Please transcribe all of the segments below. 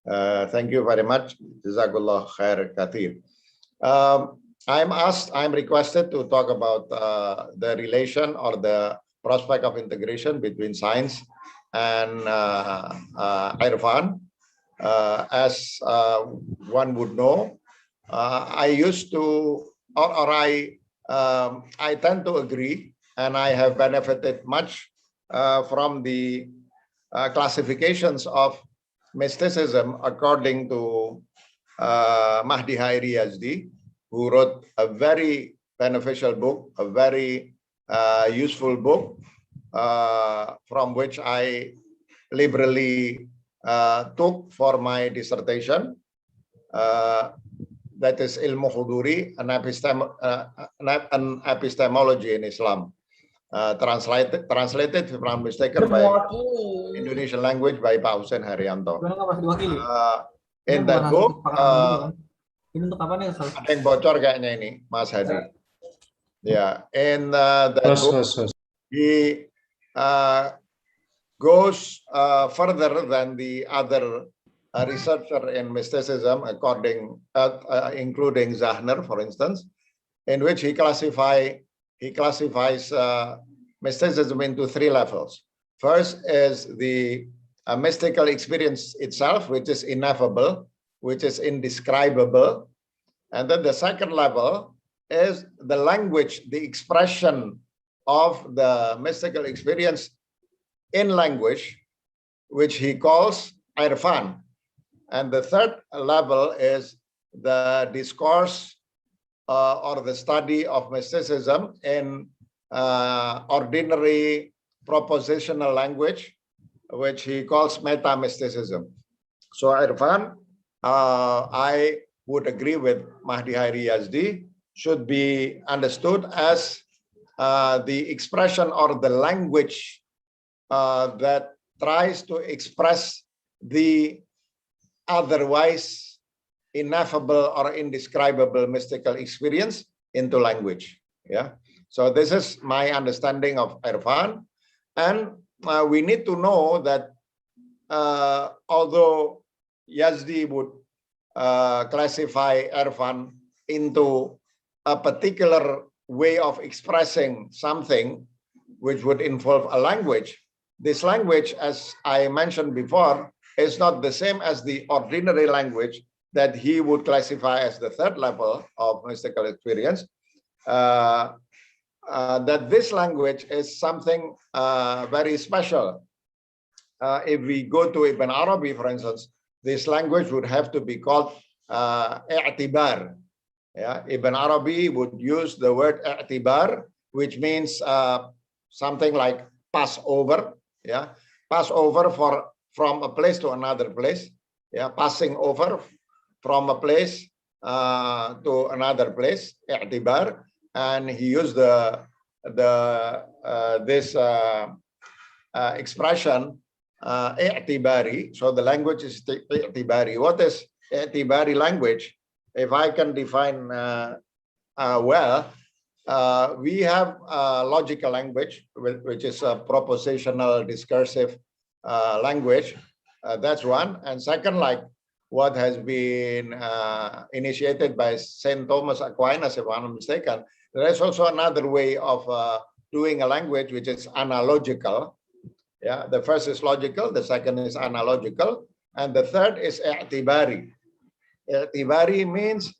Thank you very much. Jazakallah khair kathir. I'm requested to talk about the relation or the prospect of integration between science and IRFAN. As one would know, I used to, I tend to agree, and I have benefited much from the classifications of mysticism according to Mahdi Hairi Yazdi, who wrote a very beneficial book, a very useful book, from which I liberally took for my dissertation. That is Ilmu Huduri, an epistemology in Islam. Translated, if I'm mistaken, by Indonesian language by Pak Hussein Haryanto. In that book, ada yang bocor kayaknya ini, Mas Hadi. Yeah, in that book, he goes further than the other researcher in mysticism, including Zahner, for instance, in which he classifies mysticism into three levels. First is the mystical experience itself, which is ineffable, which is indescribable. And then the second level is the language, the expression of the mystical experience in language, which he calls IRFAN. And the third level is the discourse or the study of mysticism in ordinary propositional language, which he calls meta-mysticism. So IRFAN, I would agree with Mahdi Hairi Yazdi, should be understood as the expression or the language that tries to express the otherwise ineffable or indescribable mystical experience into language. Yeah. So this is my understanding of IRFAN. And we need to know that although Yazdi would classify IRFAN into a particular way of expressing something which would involve a language, this language, as I mentioned before, is not the same as the ordinary language that he would classify as the third level of mystical experience. That this language is something very special. If we go to Ibn Arabi, for instance, this language would have to be called i'tibar. Yeah, Ibn Arabi would use the word i'tibar, which means something like pass over. Yeah, pass over from a place to another place. Yeah, passing over from a place to another place, i'tibar. And he used this expression i'tibari. So the language is i'tibari. What is i'tibari language? If I can define well, we have logical language, which is a propositional discursive language. That's one. And second, like what has been initiated by Saint Thomas Aquinas, if I'm not mistaken, there is also another way of doing a language, which is analogical. Yeah, the first is logical, the second is analogical, and the third is i'tibari. I'tibari means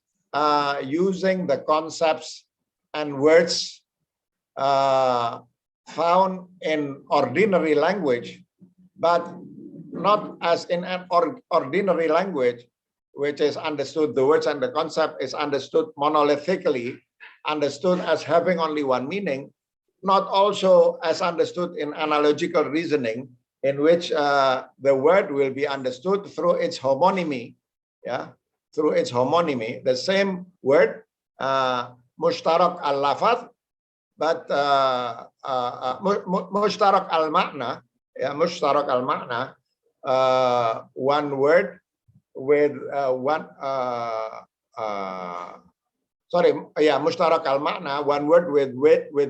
using the concepts and words found in ordinary language, but not as in an ordinary language, which is understood, the words and the concept is understood monolithically, understood as having only one meaning, not also as understood in analogical reasoning, in which the word will be understood through its homonymy. Yeah, through its homonymy, the same word, mushtarak al-lafaz, but mushtarak al-makna, yeah, mushtarak al-makna, one word with mushtarak al-makna, one word with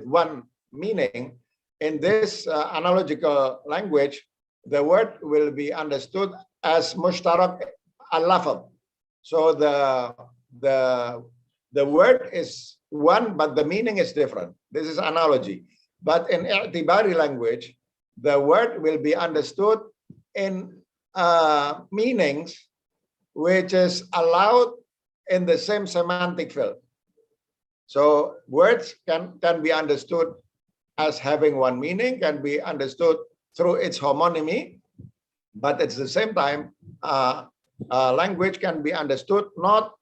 one meaning. In this analogical language, the word will be understood as mushtarak al-lafz. So the word is one, but the meaning is different. This is analogy. But in i'tibari language, the word will be understood in meanings which is allowed in the same semantic field. So words can be understood as having one meaning, can be understood through its homonymy, but at the same time, language can be understood not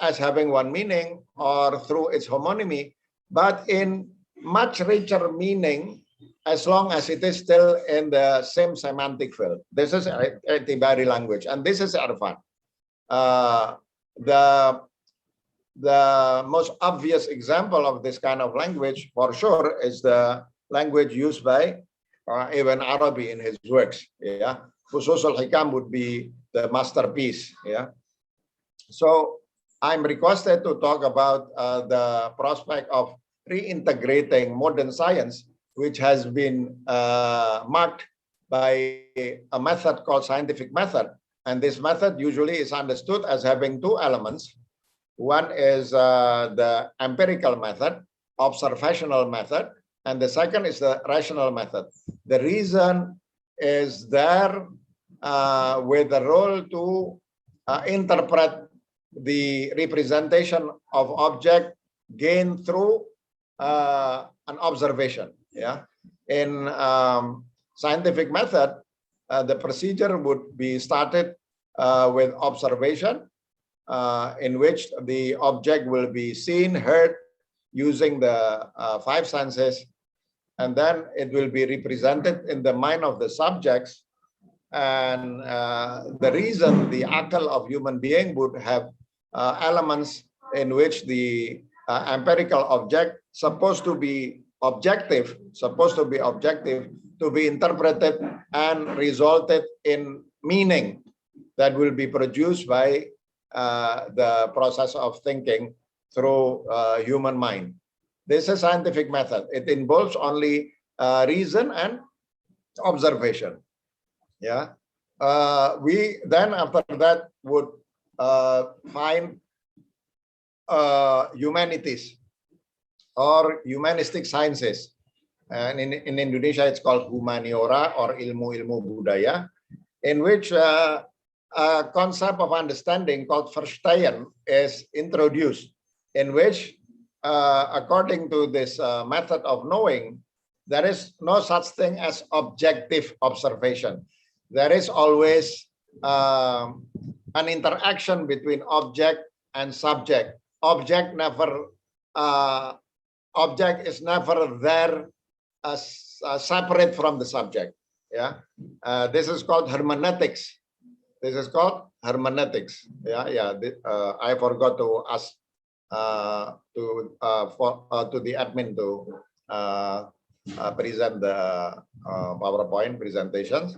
as having one meaning or through its homonymy, but in much richer meaning as long as it is still in the same semantic field. This is i'tibari language, and this is IRFAN. The most obvious example of this kind of language, for sure, is the language used by Ibn Arabi in his works. Yeah, Fusus al-Hikam would be the masterpiece. Yeah, so I'm requested to talk about the prospect of reintegrating modern science, which has been marked by a method called scientific method. And this method usually is understood as having two elements. One is the empirical method, observational method, and the second is the rational method. The reason is there with the role to interpret the representation of object gained through an observation. Yeah, in scientific method, the procedure would be started with observation, in which the object will be seen, heard using the five senses, and then it will be represented in the mind of the subjects. And the reason the akal of human being would have elements in which the empirical object supposed to be objective, to be interpreted and resulted in meaning that will be produced by the process of thinking through human mind. This is scientific method. It involves only reason and observation. Yeah. We then after that would find humanities or humanistic sciences. And in Indonesia, it's called humaniora or ilmu budaya, in which a concept of understanding called verstehen is introduced, in which, according to this method of knowing, there is no such thing as objective observation. There is always an interaction between object and subject. Object is never there separate from the subject. Yeah, this is called hermeneutics. This is called hermeneutics. Yeah. I forgot to ask to the admin to present the PowerPoint presentations.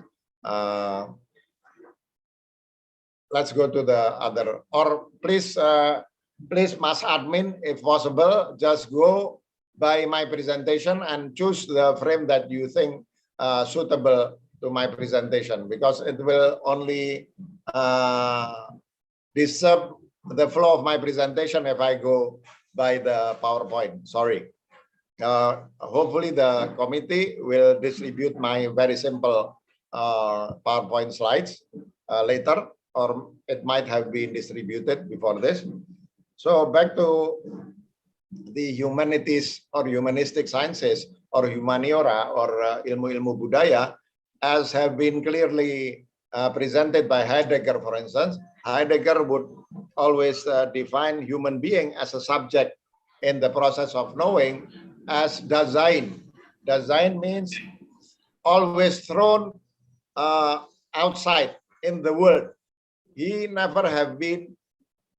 Let's go to the other. Or please, Mas Admin, if possible, just go by my presentation and choose the frame that you think suitable to my presentation, because it will only disturb the flow of my presentation if I go by the PowerPoint. Sorry. Hopefully the committee will distribute my very simple PowerPoint slides later, or it might have been distributed before this. So back to the humanities or humanistic sciences or humaniora or ilmu budaya, as have been clearly presented by Heidegger, for instance. Heidegger would always define human being as a subject in the process of knowing as Dasein. Dasein means always thrown outside in the world. He never have been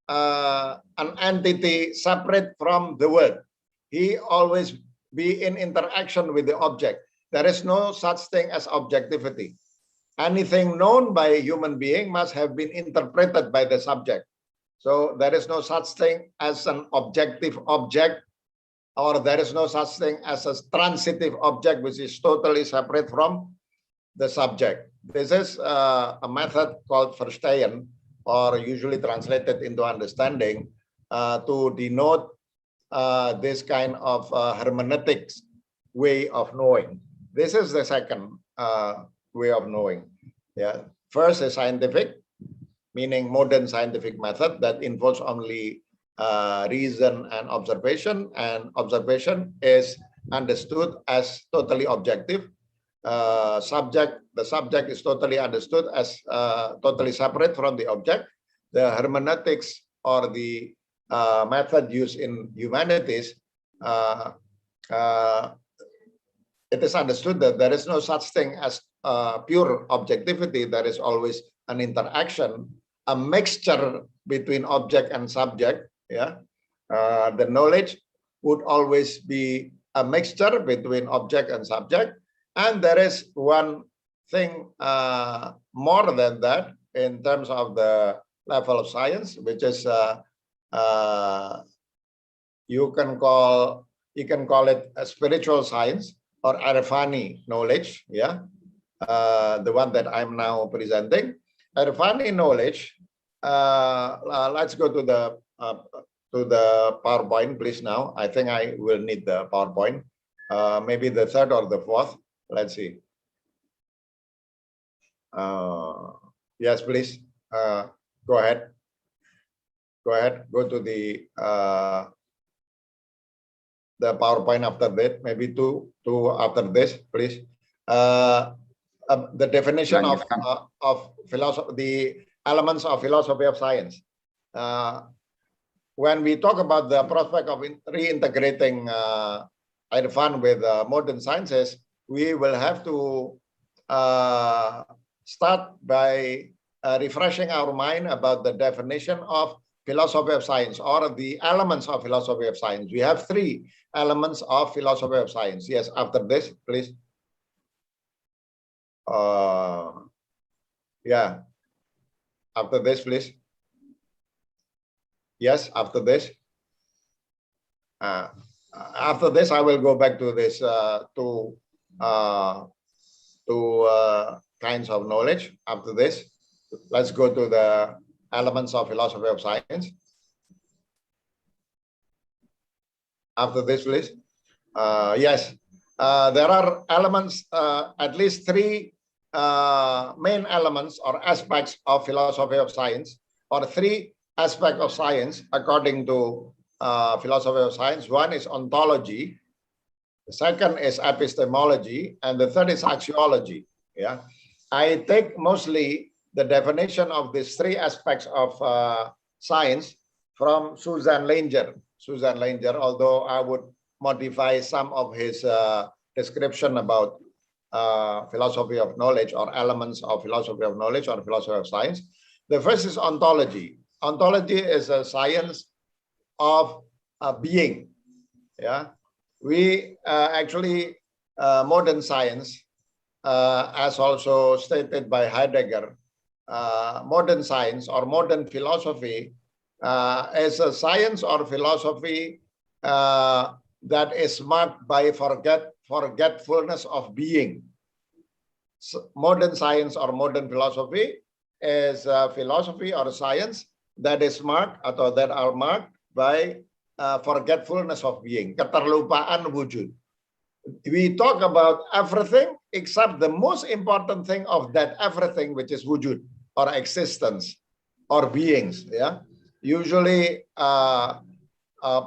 an entity separate from the world. He always be in interaction with the object. There is no such thing as objectivity. Anything known by a human being must have been interpreted by the subject. So there is no such thing as an objective object, or there is no such thing as a transitive object which is totally separate from the subject. This is a method called verstehen, or usually translated into understanding to denote this kind of hermeneutics way of knowing. This is the second way of knowing. Yeah. First is scientific, meaning modern scientific method that involves only reason and observation is understood as totally objective. The subject is totally understood as totally separate from the object. The hermeneutics or the method used in humanities, it is understood that there is no such thing as pure objectivity. There is always an interaction, a mixture between object and subject. Yeah, the knowledge would always be a mixture between object and subject. And there is one thing more than that in terms of the level of science, which is you can call it a spiritual science or irfani knowledge. Yeah, the one that I'm now presenting. Irfani knowledge. Let's go to the PowerPoint, please. Now, I think I will need the PowerPoint. Maybe the third or the fourth. Let's see. Yes, please. Go ahead. Go ahead. Go to the PowerPoint after that. Maybe two after this, please. The definition of philosophy, the elements of philosophy of science. When we talk about the prospect of reintegrating Irfan with modern sciences, we will have to start by refreshing our mind about the definition of philosophy of science or the elements of philosophy of science. We have three elements of philosophy of science. Yes, after this, please. Yeah, after this, please. Yes, after this. After this, I will go back to this two kinds of knowledge. After this, let's go to the elements of philosophy of science. After this, please. Yes, there are elements, at least three main elements or aspects of philosophy of science, or three aspects of science according to philosophy of science. One is ontology, the second is epistemology, and the third is axiology. Yeah, I take mostly the definition of these three aspects of science from Susan Langer. Although I would modify some of his description about philosophy of knowledge or elements of philosophy of knowledge or philosophy of science. The first is ontology. Ontology is a science of being. Yeah, we actually modern science, as also stated by Heidegger, modern science or modern philosophy is a science or philosophy that is marked by forgetfulness of being. So modern science or modern philosophy is a philosophy or a science that is marked atau that are marked by forgetfulness of being, keterlupaan wujud. We talk about everything except the most important thing of that everything, which is wujud or existence or beings. Yeah, usually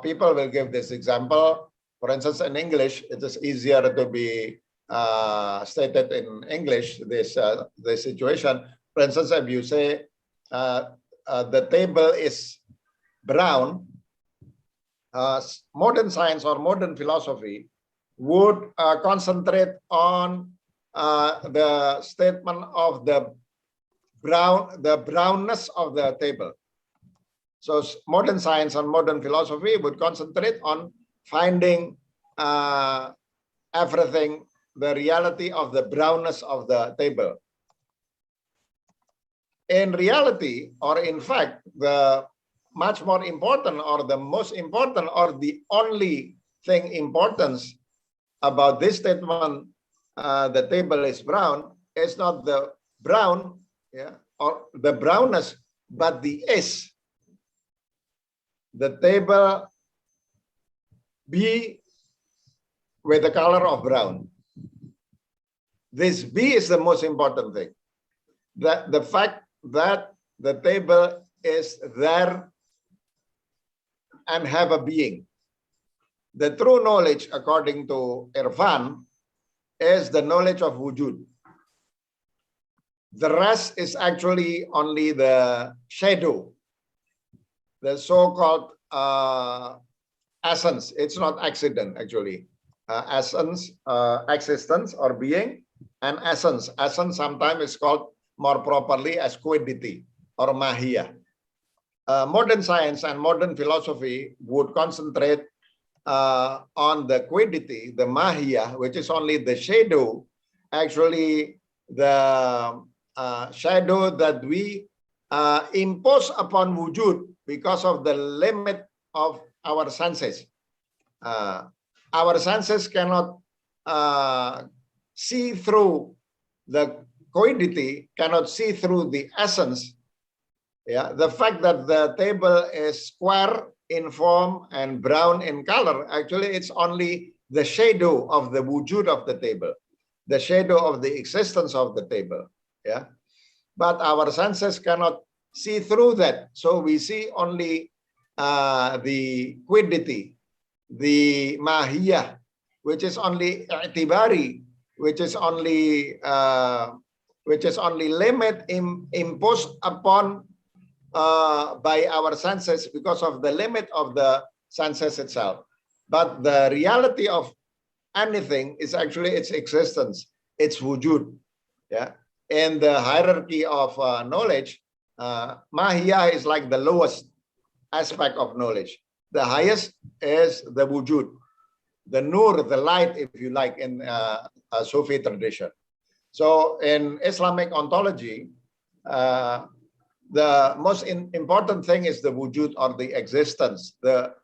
people will give this example. For instance, in English, it is easier to be stated in English, this situation. For instance, if you say the table is brown, modern science or modern philosophy would concentrate on the statement of the brownness of the table. So modern science and modern philosophy would concentrate on finding everything, the reality of the brownness of the table. In reality, or in fact, the much more important or the most important or the only thing importance about this statement, the table is brown, is not the brown, yeah, or the brownness, but the is, the table B with the color of brown. This B is the most important thing. That the fact that the table is there and have a being. The true knowledge, according to Irfan, is the knowledge of wujud. The rest is actually only the shadow, the so-called essence. It's not accident, actually. Essence, existence or being, and essence. Essence sometimes is called more properly as quiddity or mahiyah. Modern science and modern philosophy would concentrate on the quiddity, the mahiyah, which is only the shadow, actually the shadow that we impose upon wujud because of the limit of our senses. Our senses cannot see through the quiddity, cannot see through the essence. Yeah, the fact that the table is square in form and brown in color, actually it's only the shadow of the wujud of the table, the shadow of the existence of the table. Yeah, but our senses cannot see through that, so we see only the quiddity, the mahiyah, which is only i'tibari, which is only limit imposed upon by our senses because of the limit of the senses itself. But the reality of anything is actually its existence, its wujud. Yeah, in the hierarchy of knowledge, mahiyah is like the lowest aspect of knowledge. The highest is the wujud, the nur, the light, if you like, in a Sufi tradition. So in Islamic ontology, the most important thing is the wujud or the existence, not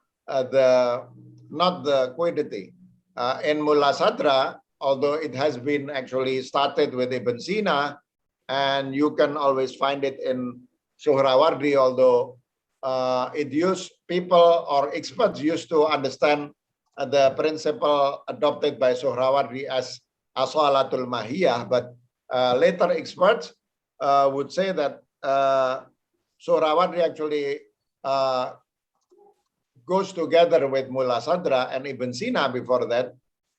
the quiddity. In Mullah Sadra, although it has been actually started with Ibn Sina, and you can always find it in Suhrawardi, although people or experts used to understand the principle adopted by Suhrawardi as asalatul mahiyah, but later experts would say that Suhrawardi actually goes together with Mullah Sadra and Ibn Sina before that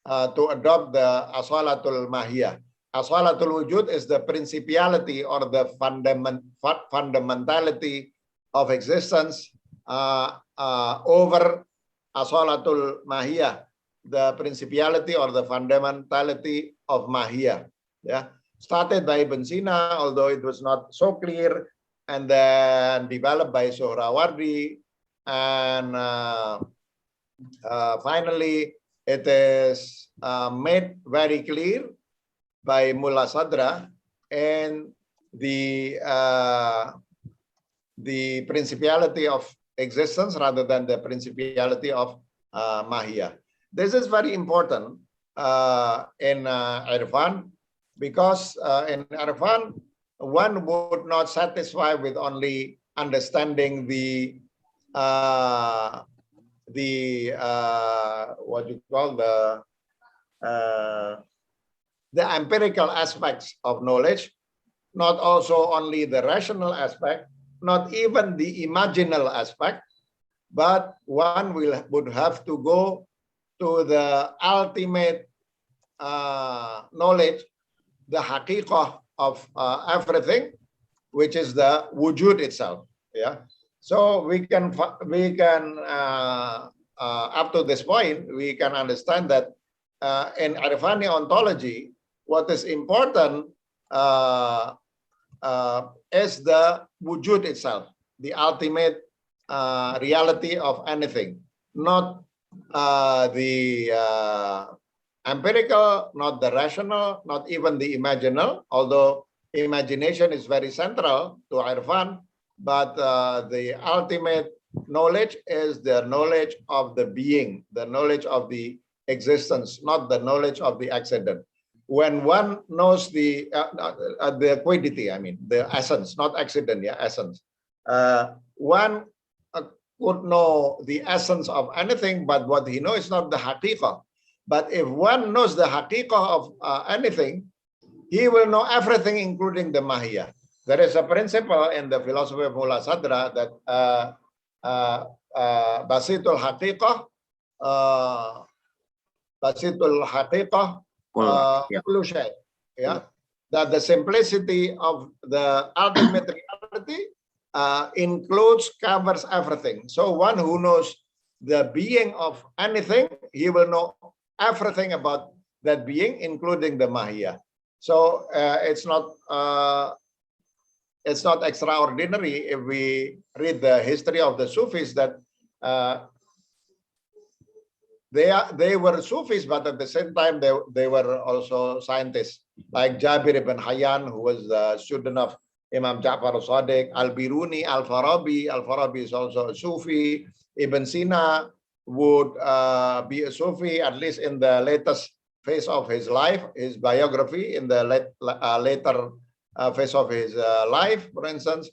to adopt the asalatul mahiyah. Asalatul wujud is the principiality or the fundamentality of existence over asalatul mahiyah, the principiality or the fundamentality of mahiyah. Yeah, started by Ibn Sina, although it was not so clear, and then developed by Suhrawardi, and finally it is made very clear by Mullah Sadra and the principiality of existence rather than the principiality of mahiyah. This is very important in Irfan, because in Irfan, one would not satisfy with only understanding the what you call the empirical aspects of knowledge, not also only the rational aspect, not even the imaginal aspect, but one would have to go to the ultimate knowledge, the haqiqah of everything, which is the wujud itself. Yeah, so we can up to this point we can understand that in Irfani ontology, what is important is the wujud itself, the ultimate reality of anything, not the empirical, not the rational, not even the imaginal, although imagination is very central to Irfan, but the ultimate knowledge is the knowledge of the being, the knowledge of the existence, not the knowledge of the accident. When one knows the quiddity, I mean, the essence, not accident, yeah, essence. One could know the essence of anything, but what he knows is not the haqiqah. But if one knows the haqiqah of anything, he will know everything, including the mahiyah. There is a principle in the philosophy of Mullah Sadra that basitul haqiqah, kullu shay. Yeah, that the simplicity of the ultimate reality includes, covers everything. So one who knows the being of anything, he will know everything about that being, including the mahiyah. So it's not extraordinary if we read the history of the Sufis that they were Sufis, but at the same time they were also scientists, like Jabir ibn Hayyan, who was the student of Imam Ja'far al-Sadiq, Al-Biruni, Al-Farabi. Al-Farabi is also a Sufi. Ibn Sina would be a Sufi, at least in the latest phase of his life, his biography, in the later phase of his life, for instance.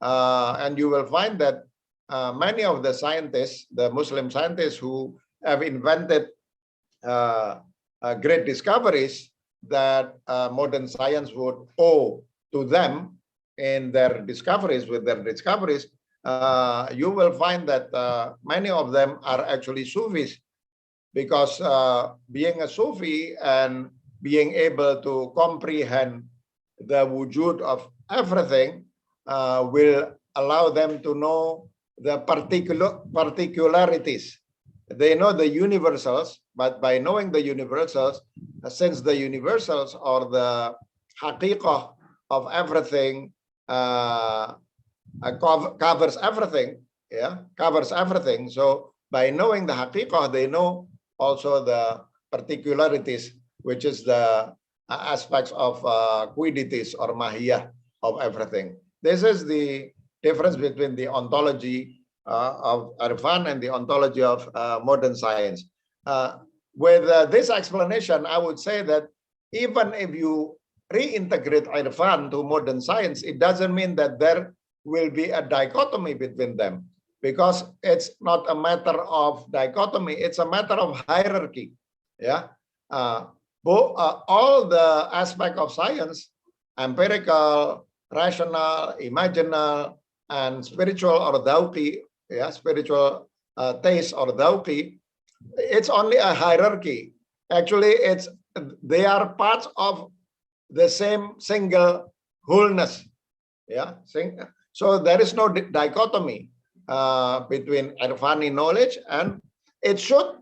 And you will find that many of the scientists, the Muslim scientists who have invented great discoveries that modern science would owe to them in their discoveries, you will find that many of them are actually Sufis, because being a Sufi and being able to comprehend the wujud of everything will allow them to know the particularities. They know the universals, but by knowing the universals, since the universals or the haqiqah of everything covers everything, covers everything. So by knowing the haqiqah, they know also the particularities, which is the aspects of quiddities or mahiyah of everything. This is the difference between the ontology of Irfan and the ontology of modern science. With this explanation, I would say that even if you reintegrate Irfan to modern science, it doesn't mean that there will be a dichotomy between them, because it's not a matter of dichotomy, it's a matter of hierarchy. All the aspect of science, empirical, rational, imaginal, and spiritual or dhawqi, spiritual taste or dhawqi, it's only a hierarchy. Actually, they are parts of the same single wholeness. So there is no dichotomy between Irfani knowledge, and it should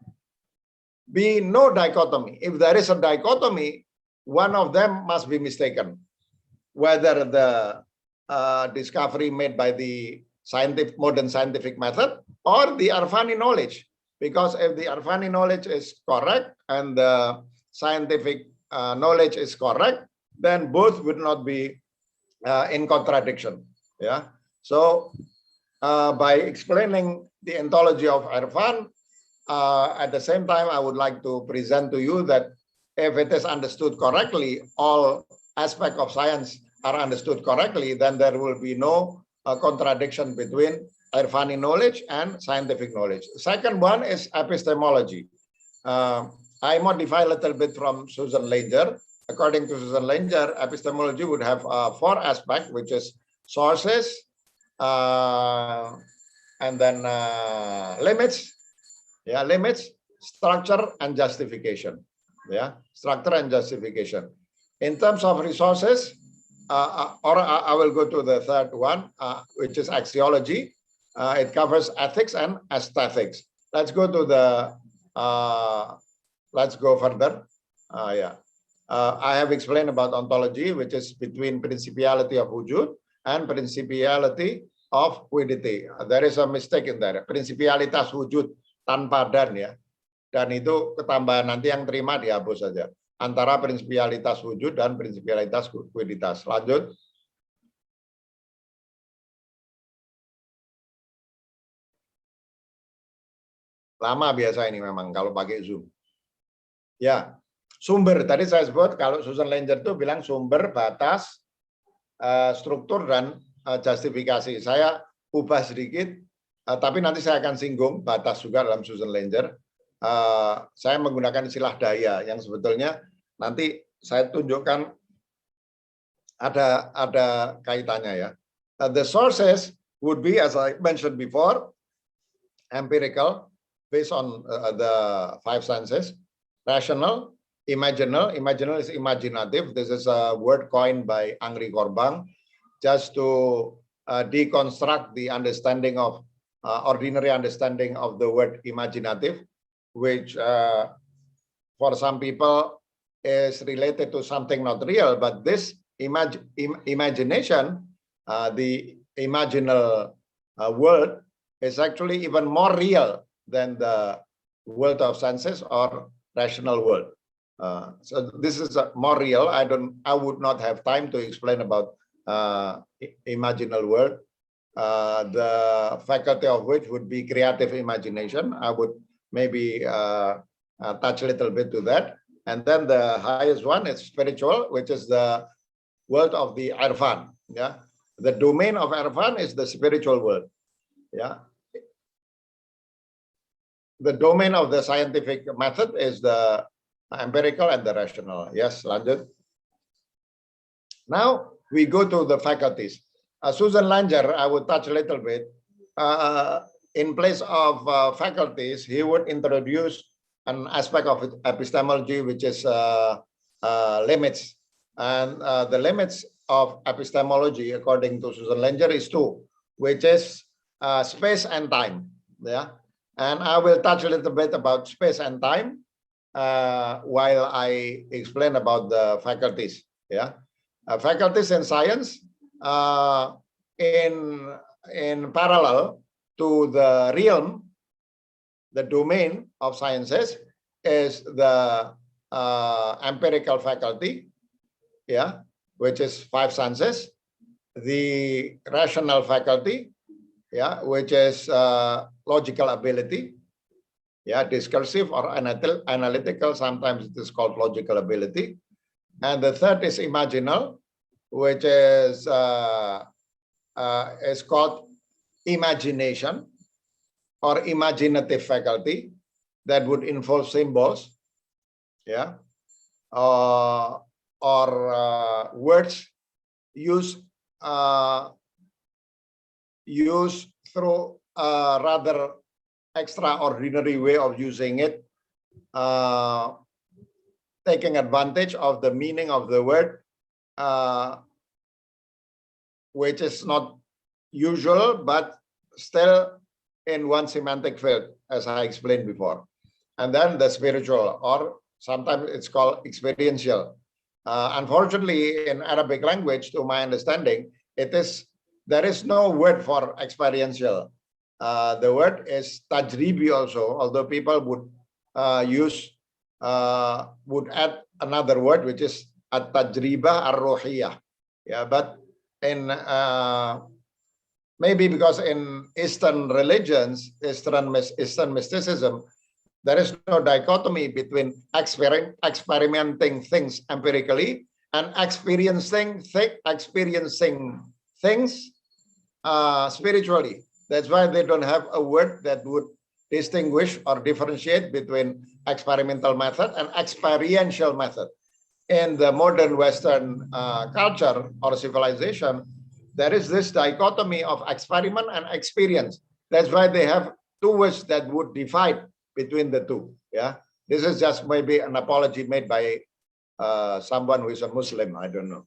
be no dichotomy. If there is a dichotomy, one of them must be mistaken, whether the discovery made by the modern scientific method or the Irfani knowledge. Because if the Irfani knowledge is correct and the scientific knowledge is correct, then both would not be in contradiction. So by explaining the ontology of Irfan, at the same time, I would like to present to you that if it is understood correctly, all aspects of science are understood correctly, then there will be no contradiction between Irfani knowledge and scientific knowledge. The second one is epistemology. I modify a little bit from Susan Langer. According to Susan Langer, epistemology would have 4 aspects, which is sources, and then limits, structure, and justification. Structure and justification. In terms of resources, or I will go to the third one, which is axiology. It covers ethics and aesthetics. Let's go to the. Let's go further. I have explained about ontology, which is between principiality of wujud and principiality of quiddity. There is a mistake in there. Principialitas wujud tanpa dan, dan itu ketambahan, nanti yang terima dihapus saja. Antara principialitas wujud dan principialitas quidditas. Lanjut. Lama biasa ini memang kalau pakai Zoom. Sumber. Tadi saya sebut kalau Susan Langer itu bilang sumber, batas, struktur, dan justifikasi. Saya ubah sedikit, tapi nanti saya akan singgung batas juga dalam Susan Langer. Saya menggunakan istilah daya yang sebetulnya nanti saya tunjukkan ada kaitannya ya. The sources would be, as I mentioned before, empirical, based on the five senses, rational, imaginal. Imaginal is imaginative. This is a word coined by Angri Korbang just to deconstruct the understanding of ordinary understanding of the word imaginative, which for some people is related to something not real, but this imagination, the imaginal world, is actually even more real than the world of senses or rational world. So this is more real. I would not have time to explain about imaginal world, the faculty of which would be creative imagination. I would maybe touch a little bit to that. And then the highest one is spiritual, which is the world of the IRFAN. Yeah, the domain of IRFAN is the spiritual world. Yeah, the domain of the scientific method is the empirical and the rational. Yes, lanjut. Now we go to the faculties. Susan Langer, I would touch a little bit. In place of faculties, he would introduce an aspect of epistemology, which is limits. And the limits of epistemology, according to Susan Langer, is two, which is space and time. Yeah, and I will touch a little bit about space and time while I explain about the faculties. Yeah, faculties in science, in parallel to the realm, the domain of sciences is the empirical faculty. Yeah, which is five senses, the rational faculty, yeah, which is logical ability, yeah, discursive or analytical, sometimes it is called logical ability, and the third is imaginal, which is called imagination or imaginative faculty, that would involve symbols, yeah, or words used through a rather extraordinary way of using it, taking advantage of the meaning of the word, which is not usual, but still in one semantic field, as I explained before. And then the spiritual, or sometimes it's called experiential. Unfortunately, in Arabic language, to my understanding, there is no word for experiential. The word is tajribi also, although people would add another word, which is at-tajribah ar-ruhiyah. Yeah, but in maybe because in Eastern religions, Eastern mysticism, there is no dichotomy between experimenting things empirically and experiencing things spiritually. That's why they don't have a word that would distinguish or differentiate between experimental method and experiential method. In the modern Western culture or civilization, there is this dichotomy of experiment and experience. That's why they have two words that would divide between the two. Yeah, this is just maybe an apology made by someone who is a Muslim. I don't know,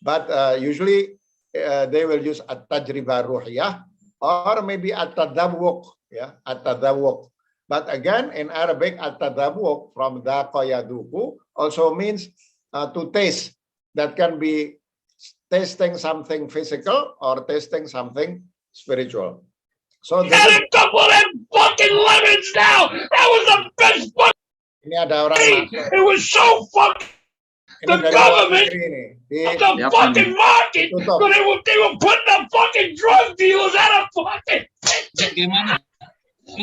but usually they will use at-tajribah ruhiyah or maybe at-tadawwuq. Yeah, at-tadawwuq. But again, in Arabic, at-tadawwuq from daqa yaduku also means to taste. That can be tasting something physical or tasting something spiritual. So this is a couple of them fucking lemons now. That was the best fucking. Ini ada orang masuk. It was so fucking. The government, the fucking market, so they were putting the fucking drug dealers out of fucking.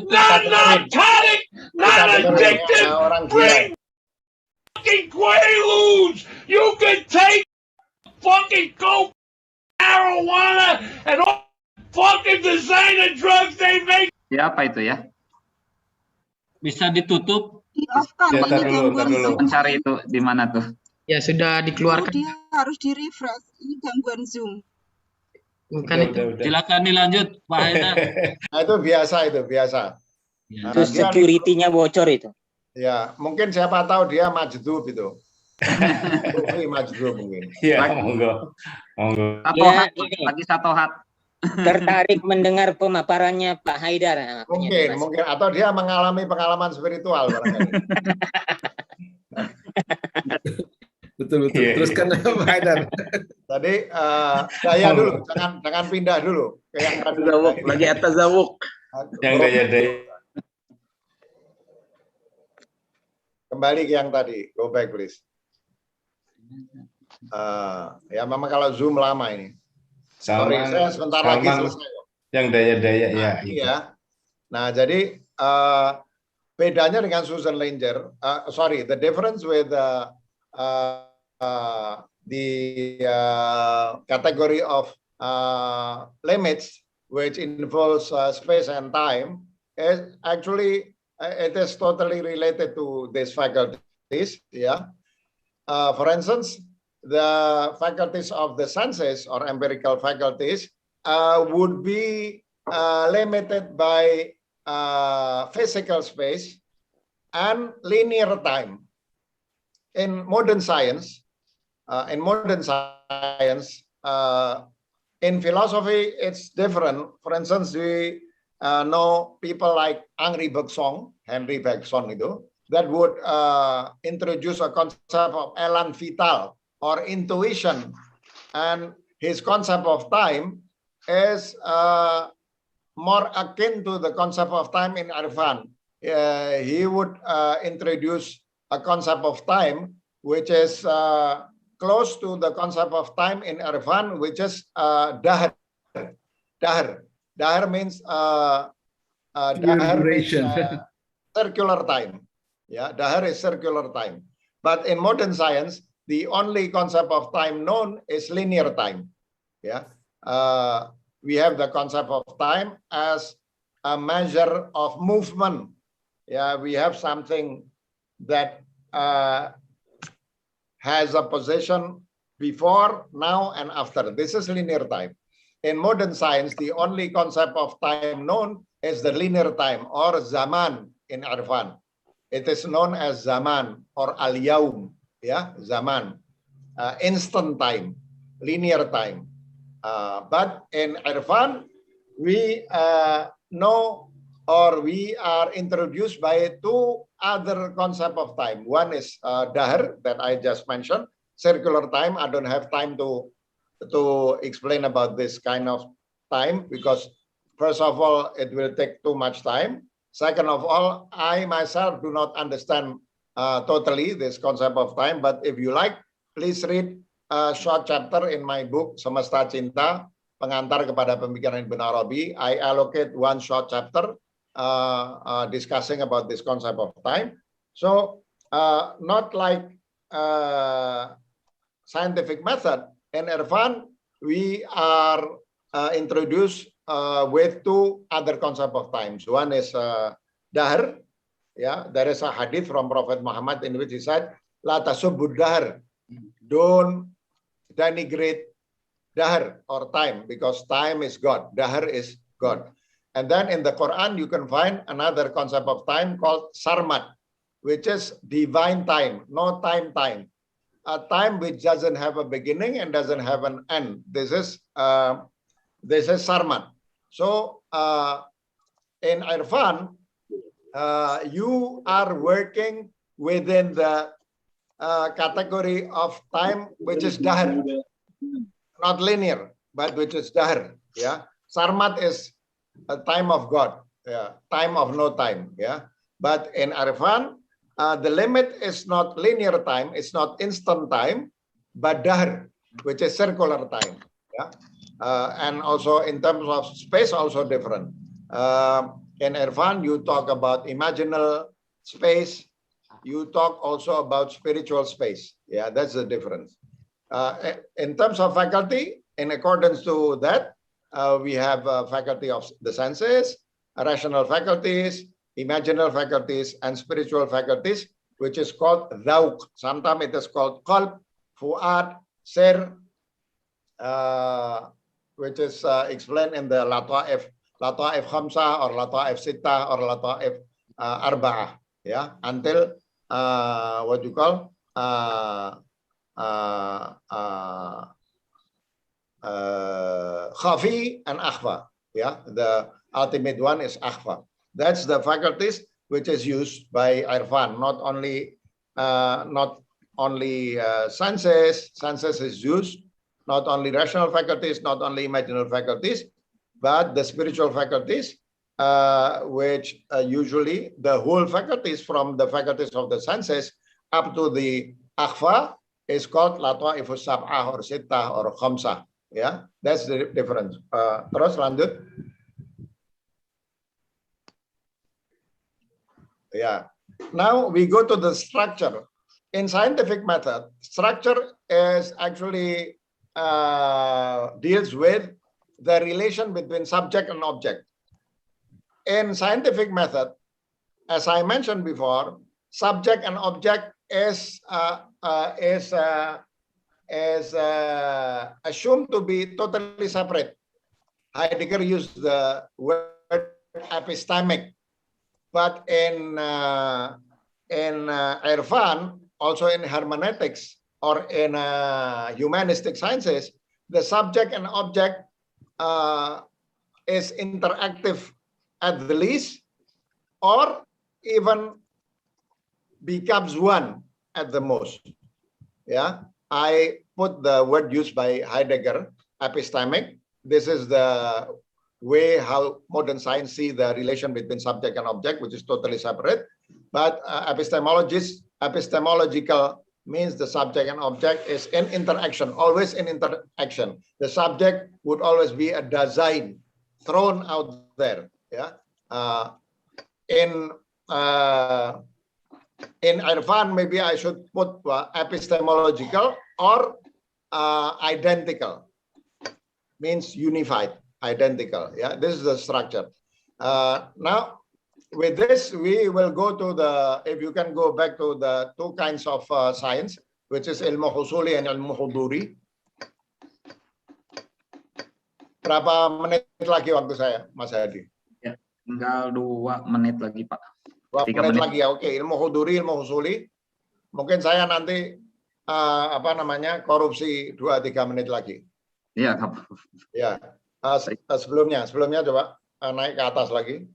Not narcotic, not addictive. Bring fucking quaaludes. You can take fucking coke, marijuana, and all fuck Look at the sign of drugs they make. Ya, apa itu ya? Bisa ditutup. Di-off-kan Ya, ini gangguan Zoom. Mencari itu di mana tuh? Ya sudah Itu dikeluarkan. dia harus di-refresh. Ini gangguan Zoom. Bukan itu. Udah. Silakan dilanjut, Pak Haidar. Nah, itu biasa. Ya. Itu security-nya bocor itu. Ya, mungkin siapa tahu dia majdub itu. Majdub mungkin. Ya, monggo. Satu Ya, hat, ini. lagi satu hat. Tertarik mendengar pemaparannya Pak Haidar. Mungkin atau dia mengalami pengalaman spiritual barangkali. Betul. Iya, Teruskan Pak Haidar. Tadi daya dulu, jangan pindah dulu ke yang tadi. Lagi atas zawuk. Yang daya. Kembali ke yang tadi, go back please. Ya memang kalau Zoom lama ini. Sorry, saya sebentar lagi selesai. Yang daya-daya Nah, ya. iya. Nah, jadi bedanya dengan Susan Langer, the difference with the category of limits, which involves space and time, is actually it is totally related to these faculties. Yeah. For instance, the faculties of the senses or empirical faculties would be limited by physical space and linear time. In modern science, in philosophy, it's different. For instance, we know people like Henri Bergson itu, that would introduce a concept of elan vital or intuition, and his concept of time is more akin to the concept of time in Irfan. He would introduce a concept of time which is close to the concept of time in Irfan, which is dahar. Dahar means circular time. Yeah, dahar is circular time. But in modern science, the only concept of time known is linear time. Yeah, we have the concept of time as a measure of movement. Yeah, we have something that has a position before, now, and after. This is linear time. In modern science, the only concept of time known is the linear time or zaman in Irfan. It is known as zaman or al-yaum. Yeah, zaman, instant time, linear time. But in Irfan, we know or we are introduced by two other concept of time. One is dahar that I just mentioned, circular time. I don't have time to explain about this kind of time because first of all, it will take too much time. Second of all, I myself do not understand totally this concept of time, but if you like, please read a short chapter in my book, Semesta Cinta, Pengantar kepada Pemikiran Ibn Arabi. I allocate one short chapter discussing about this concept of time. So, not like scientific method, in Irfan, we are introduced with two other concept of times. One is dahar. Yeah, there is a hadith from Prophet Muhammad in which he said, "La tasubbud dahar." Don't denigrate dahar or time because time is God. Dahar is God. And then in the Quran, you can find another concept of time called sarmat, which is divine time, no time. A time which doesn't have a beginning and doesn't have an end. This is sarmat. So in Irfan, you are working within the category of time which is dahar, not linear, but which is dahar. Yeah, sarmat is a time of God, yeah, time of no time. Yeah, but in Irfan, the limit is not linear time, it's not instant time, but dahar, which is circular time. Yeah, and also in terms of space, also different. In Irfan, you talk about imaginal space. You talk also about spiritual space. Yeah, that's the difference. In terms of faculty, in accordance to that, we have faculty of the senses, rational faculties, imaginal faculties, and spiritual faculties, which is called dhawq. Sometimes it is called qalb, fu'ad, sir, which is explained in the lata'if khamsah or lata'if sittah or lata'if arba'ah. Yeah, until what you call khafi and akhfa. Yeah, the ultimate one is akhfa. That's the faculties which is used by Irfan. Not only senses. Senses is used. Not only rational faculties, not only imaginal faculties, but the spiritual faculties, which usually the whole faculties from the faculties of the senses up to the akhfa is called lata'ifus sab'ah or sittah or khamsah. Yeah, that's the difference. Terus lanjut. Yeah. Now we go to the structure. In scientific method, structure is actually deals with the relation between subject and object. In scientific method, as I mentioned before, subject and object is assumed to be totally separate. Heidegger used the word epistemic, but in Irfan, also in hermeneutics or in humanistic sciences, the subject and object is interactive at the least, or even becomes one at the most. Yeah, I put the word used by Heidegger, epistemic. This is the way how modern science see the relation between subject and object, which is totally separate. But epistemological means the subject and object is in interaction, always in interaction. The subject would always be a design thrown out there. Yeah. In Irfan, maybe I should put epistemological or identical, means unified, identical. Yeah, this is the structure. Now, with this, we will go to the, if you can go back to the two kinds of science, which is ilmu husuli and ilmu huduri. Berapa menit lagi waktu saya, Mas Hadi? Ya, tinggal 2 menit lagi, Pak. 2 menit lagi ya, oke. Ilmu huduri, ilmu husuli. Mungkin saya nanti korupsi 2-3 menit lagi. Iya, Ya. Sebelumnya coba naik ke atas lagi.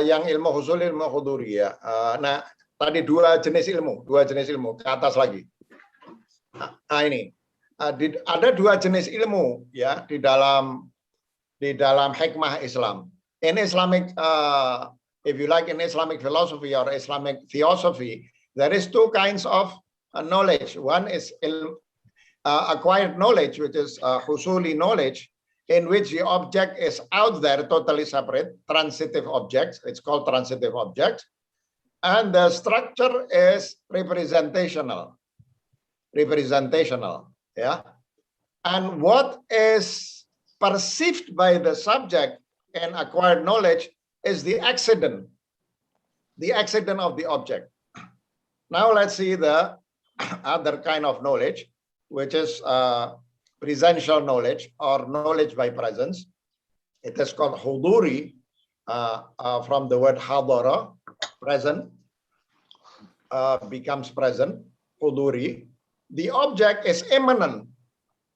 Yang ilmu husul, ilmu huduri ya. Nah, tadi dua jenis ilmu ke atas lagi. Nah, ini ada 2 jenis ilmu ya di dalam hikmah Islam. In Islamic, if you like, in Islamic philosophy or Islamic theosophy, there is 2 kinds of knowledge. One is acquired knowledge, which is husuli knowledge, in which the object is out there, totally separate, transitive objects. It's called transitive objects. And the structure is representational. Yeah. And what is perceived by the subject in acquired knowledge is the accident of the object. Now let's see the other kind of knowledge, which is presential knowledge or knowledge by presence. It is called huduri, from the word hadara, present, becomes present, huduri. The object is immanent.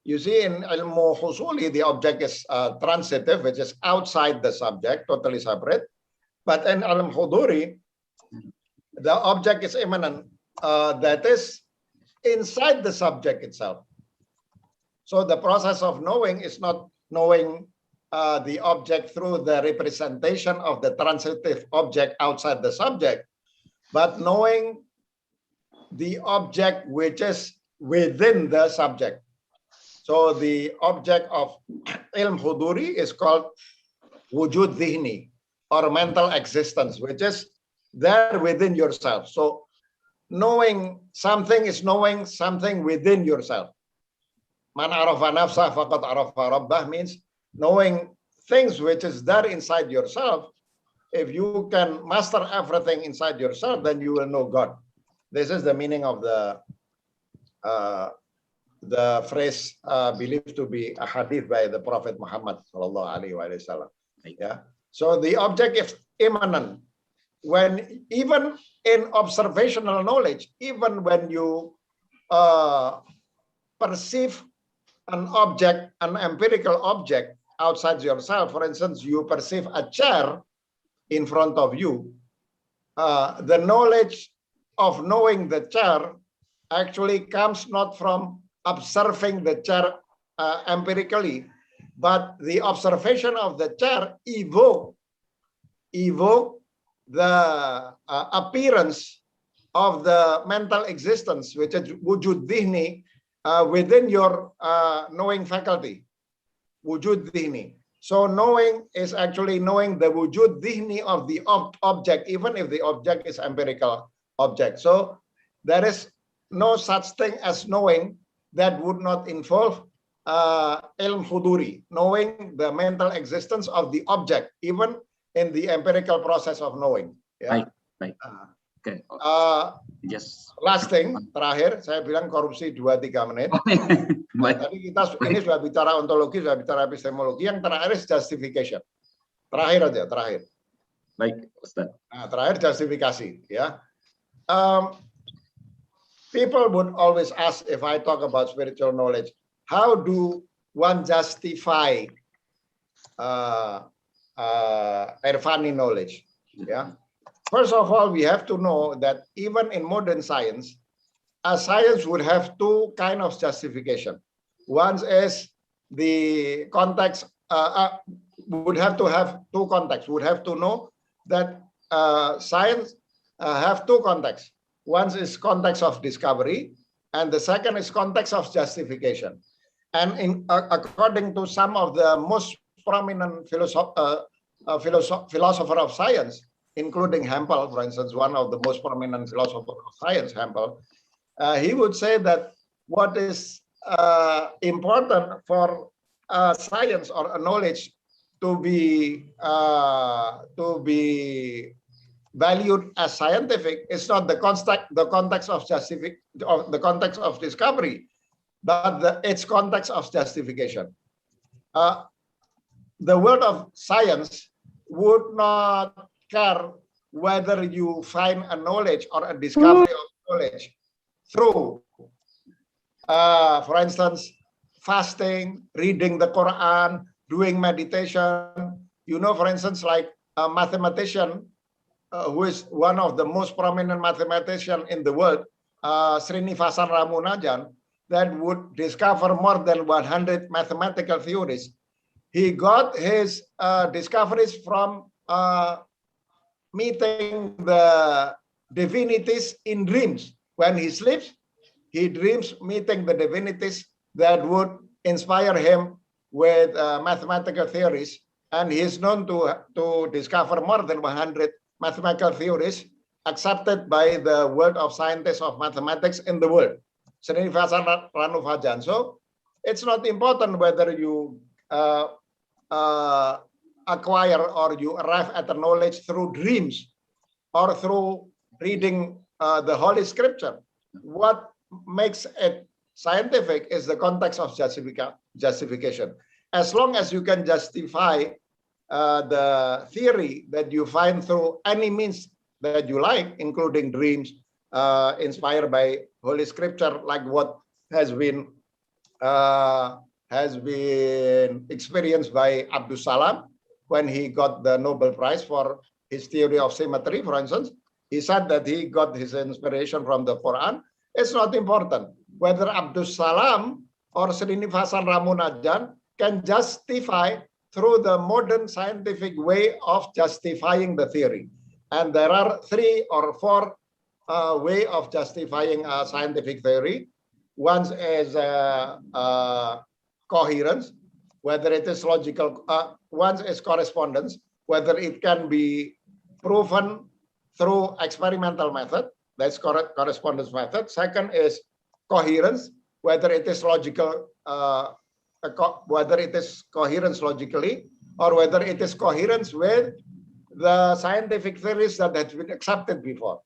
You see, in ilmu husuli, the object is transitive, which is outside the subject, totally separate. But in ilmu huduri, the object is immanent, that is inside the subject itself. So the process of knowing is not knowing the object through the representation of the transitive object outside the subject, but knowing the object which is within the subject. So the object of ilm huduri is called wujud dhihni, or mental existence, which is there within yourself. So knowing something is knowing something within yourself. Man arafa nafsah faqad arafa rabbah means knowing things which is there inside yourself. If you can master everything inside yourself, then you will know God. This is the meaning of the phrase believed to be a hadith by the Prophet Muhammad sallallahu alaihi wasallam. Yeah. So the object is immanent. When even in observational knowledge, even when you perceive an object, an empirical object outside yourself, for instance, you perceive a chair in front of you, the knowledge of knowing the chair actually comes not from observing the chair empirically, but the observation of the chair evoke the appearance of the mental existence, which is wujud dhihni, within your knowing faculty, wujud dhihni. So knowing is actually knowing the wujud dhihni of the object, even if the object is empirical object. So there is no such thing as knowing that would not involve ilm huduri, knowing the mental existence of the object, even in the empirical process of knowing. Yeah. Baik. Oke. Just Last thing, terakhir, saya bilang korupsi 2-3 menit. baik. Tadi kita ini sudah bicara ontologi, sudah bicara epistemologi. Yang terakhir is justification. Terakhir aja, terakhir. Baik, Ustaz. Nah, terakhir justifikasi. Ya. People would always ask if I talk about spiritual knowledge, how do one justify Irfani knowledge? Yeah. First of all, we have to know that even in modern science, a science would have two kinds of justification. One is the context, would have to have two contexts. Would have to know that science have two contexts. One is context of discovery, and the second is context of justification. And according to some of the most prominent philosopher of science, including Hempel, for instance, one of the most prominent philosophers of science, Hempel, he would say that what is important for science or a knowledge to be valued as scientific is not the context of discovery, but its context of justification. The world of science would not care whether you find a knowledge or a discovery of knowledge through, for instance, fasting, reading the Quran, doing meditation. You know, for instance, like a mathematician who is one of the most prominent mathematician in the world, Srinivasan Ramunajan, that would discover more than 100 mathematical theories. He got his discoveries from meeting the divinities in dreams. When he sleeps, he dreams meeting the divinities that would inspire him with mathematical theories. And he is known to discover more than 100 mathematical theories accepted by the world of scientists of mathematics in the world. Srinivasan Ranuvajan. So it's not important whether you acquire or you arrive at the knowledge through dreams or through reading the Holy Scripture. What makes it scientific is the context of justification. As long as you can justify the theory that you find through any means that you like, including dreams inspired by Holy Scripture, like what has been experienced by Abdus Salam when he got the Nobel Prize for his theory of symmetry, for instance. He said that he got his inspiration from the Quran. It's not important whether Abdus Salam or Srinivasan Ramunajan can justify through the modern scientific way of justifying the theory. And there are 3 or 4 ways of justifying a scientific theory. One is coherence, whether it is logical. One is correspondence, whether it can be proven through experimental method. That's correct correspondence method. Second is coherence, whether it is logical, whether it is coherence logically, or whether it is coherence with the scientific theories that has been accepted before.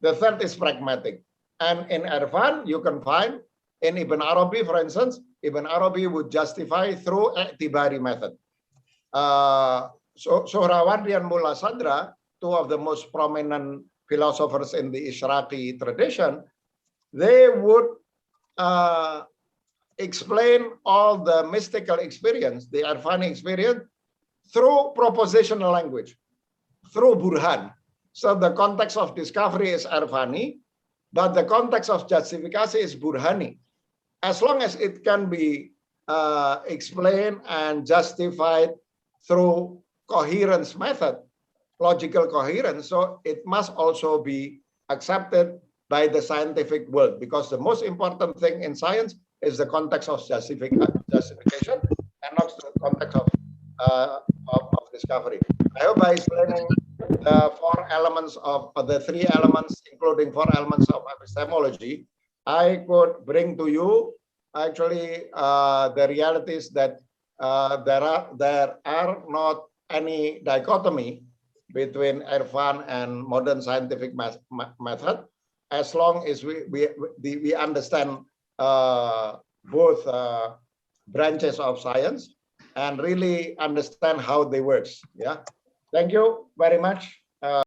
The third is pragmatic. And in Irfan, you can find in Ibn Arabi, for instance, Ibn Arabi would justify through i'tibari method. So Sohrawardi and Mullah Sadra, two of the most prominent philosophers in the Ishraqi tradition, they would explain all the mystical experience, the Irfani experience, through propositional language, through burhan. So the context of discovery is Irfani, but the context of justification is burhani. As long as it can be explained and justified through coherence method, logical coherence, so it must also be accepted by the scientific world, because the most important thing in science is the context of justification and not the context of discovery. I hope by explaining the four elements of the three elements, including four elements of epistemology, I could bring to you actually the realities that there are not any dichotomy between Irfan and modern scientific method, as long as we understand both branches of science and really understand how they work. Yeah, thank you very much.